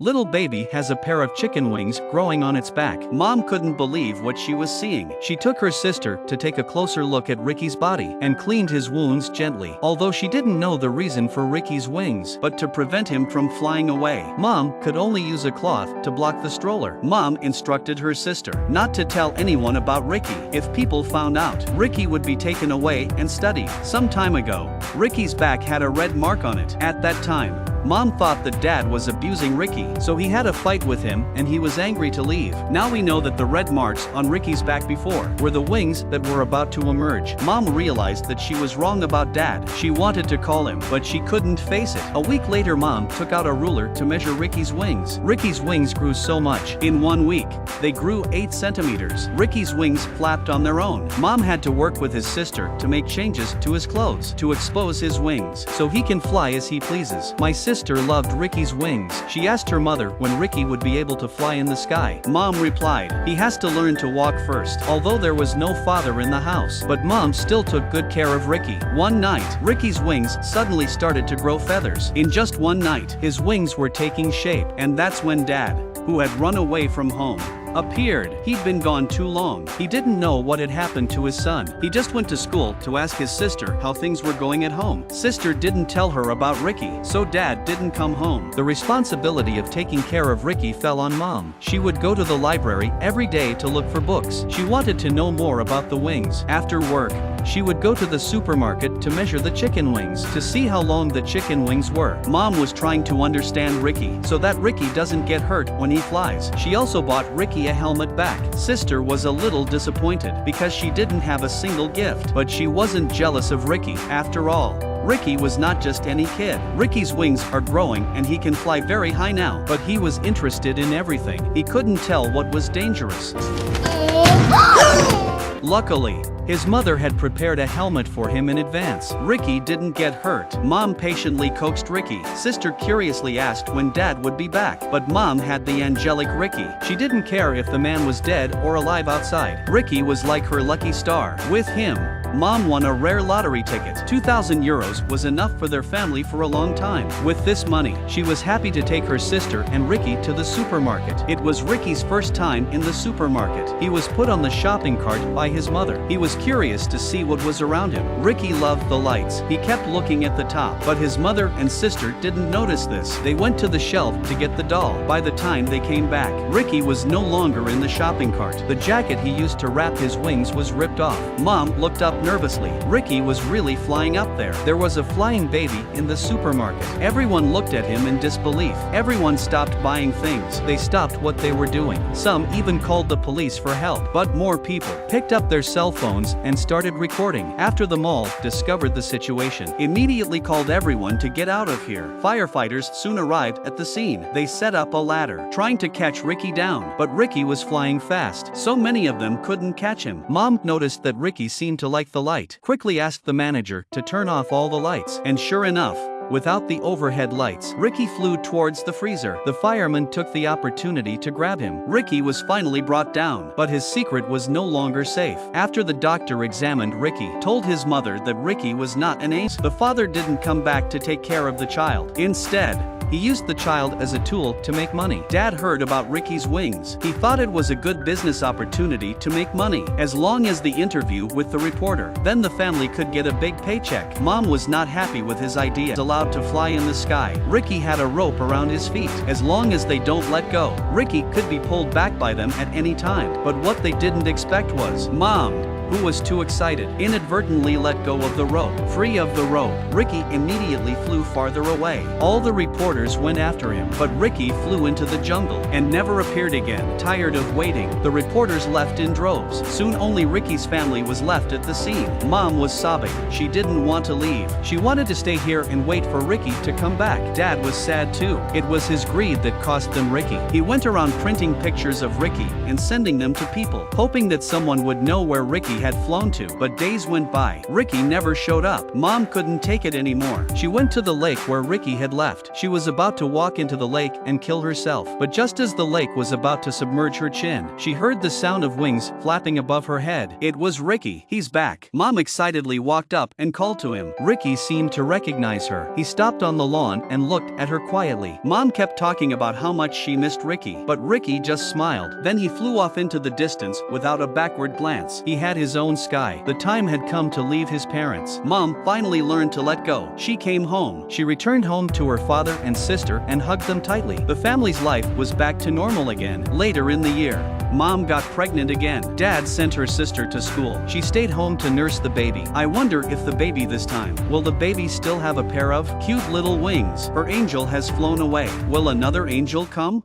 Little baby has a pair of chicken wings growing on its back. Mom couldn't believe what she was seeing. She took her sister to take a closer look at Ricky's body and cleaned his wounds gently. Although she didn't know the reason for Ricky's wings, but to prevent him from flying away, Mom could only use a cloth to block the stroller. Mom instructed her sister not to tell anyone about Ricky. If people found out, Ricky would be taken away and studied. Some time ago, Ricky's back had a red mark on it. At that time, Mom thought that Dad was abusing Ricky, so he had a fight with him and he was angry to leave. Now we know that the red marks on Ricky's back before were the wings that were about to emerge. Mom realized that she was wrong about Dad. She wanted to call him, but she couldn't face it. A week later, Mom took out a ruler to measure Ricky's wings. Ricky's wings grew so much. In 1 week, they grew 8 centimeters. Ricky's wings flapped on their own. Mom had to work with his sister to make changes to his clothes to expose his wings so he can fly as he pleases. My sister loved Ricky's wings. She asked her mother when Ricky would be able to fly in the sky. Mom replied, "He has to learn to walk first." Although there was no father in the house, but Mom still took good care of Ricky. One night, Ricky's wings suddenly started to grow feathers. In just one night, his wings were taking shape, and that's when Dad, who had run away from home, appeared. He'd been gone too long. He didn't know what had happened to his son. He just went to school to ask his sister how things were going at home. Sister didn't tell her about Ricky, so Dad didn't come home. The responsibility of taking care of Ricky fell on Mom. She would go to the library every day to look for books. She wanted to know more about the wings. After work, she would go to the supermarket to measure the chicken wings to see how long the chicken wings were. Mom was trying to understand Ricky so that Ricky doesn't get hurt when he flies. She also bought Ricky a helmet back. Sister was a little disappointed because she didn't have a single gift, but she wasn't jealous of Ricky. After all, Ricky was not just any kid. Ricky's wings are growing and he can fly very high now, but he was interested in everything. He couldn't tell what was dangerous. Luckily, his mother had prepared a helmet for him in advance. Ricky didn't get hurt. Mom patiently coaxed Ricky. Sister curiously asked when Dad would be back, but Mom had the angelic Ricky. She didn't care if the man was dead or alive outside. Ricky was like her lucky star. With him, Mom won a rare lottery ticket. 2,000 euros was enough for their family for a long time. With this money, she was happy to take her sister and Ricky to the supermarket. It was Ricky's first time in the supermarket. He was put on the shopping cart by his mother. He was curious to see what was around him. Ricky loved the lights. He kept looking at the top, but his mother and sister didn't notice this. They went to the shelf to get the doll. By the time they came back, Ricky was no longer in the shopping cart. The jacket he used to wrap his wings was ripped off. Mom looked up nervously. Ricky was really flying up there. There was a flying baby in the supermarket. Everyone looked at him in disbelief. Everyone stopped buying things. They stopped what they were doing. Some even called the police for help. But more people picked up their cell phones and started recording. After the mall discovered the situation, immediately called everyone to get out of here. Firefighters soon arrived at the scene. They set up a ladder, trying to catch Ricky down, but Ricky was flying fast, so many of them couldn't catch him. Mom noticed that Ricky seemed to like the light, quickly asked the manager to turn off all the lights, and sure enough, without the overhead lights, Ricky flew towards the freezer. The fireman took the opportunity to grab him. Ricky was finally brought down, but his secret was no longer safe. After the doctor examined Ricky, told his mother that Ricky was not an ace. The father didn't come back to take care of the child. Instead, he used the child as a tool to make money. Dad heard about Ricky's wings. He thought it was a good business opportunity to make money, as long as the interview with the reporter. Then the family could get a big paycheck. Mom was not happy with his idea. Allowed to fly in the sky. Ricky had a rope around his feet. As long as they don't let go, Ricky could be pulled back by them at any time. But what they didn't expect was Mom, who was too excited, inadvertently let go of the rope. Free of the rope, Ricky immediately flew farther away. All the reporters went after him, but Ricky flew into the jungle and never appeared again. Tired of waiting, the reporters left in droves. Soon only Ricky's family was left at the scene. Mom was sobbing. She didn't want to leave. She wanted to stay here and wait for Ricky to come back. Dad was sad too. It was his greed that cost them Ricky. He went around printing pictures of Ricky and sending them to people, hoping that someone would know where Ricky had flown to, but days went by. Ricky never showed up. Mom couldn't take it anymore. She went to the lake where Ricky had left. She was about to walk into the lake and kill herself, but just as the lake was about to submerge her chin, she heard the sound of wings flapping above her head. It was Ricky. He's back. Mom excitedly walked up and called to him. Ricky seemed to recognize her. He stopped on the lawn and looked at her quietly. Mom kept talking about how much she missed Ricky, but Ricky just smiled. Then he flew off into the distance without a backward glance. He had his own sky. The time had come to leave his parents. Mom finally learned to let go. She came home. She returned home to her father and sister and hugged them tightly. The family's life was back to normal again. Later in the year, Mom got pregnant again. Dad sent her sister to school. She stayed home to nurse the baby. I wonder if the baby this time, will the baby still have a pair of cute little wings? Her angel has flown away. Will another angel come?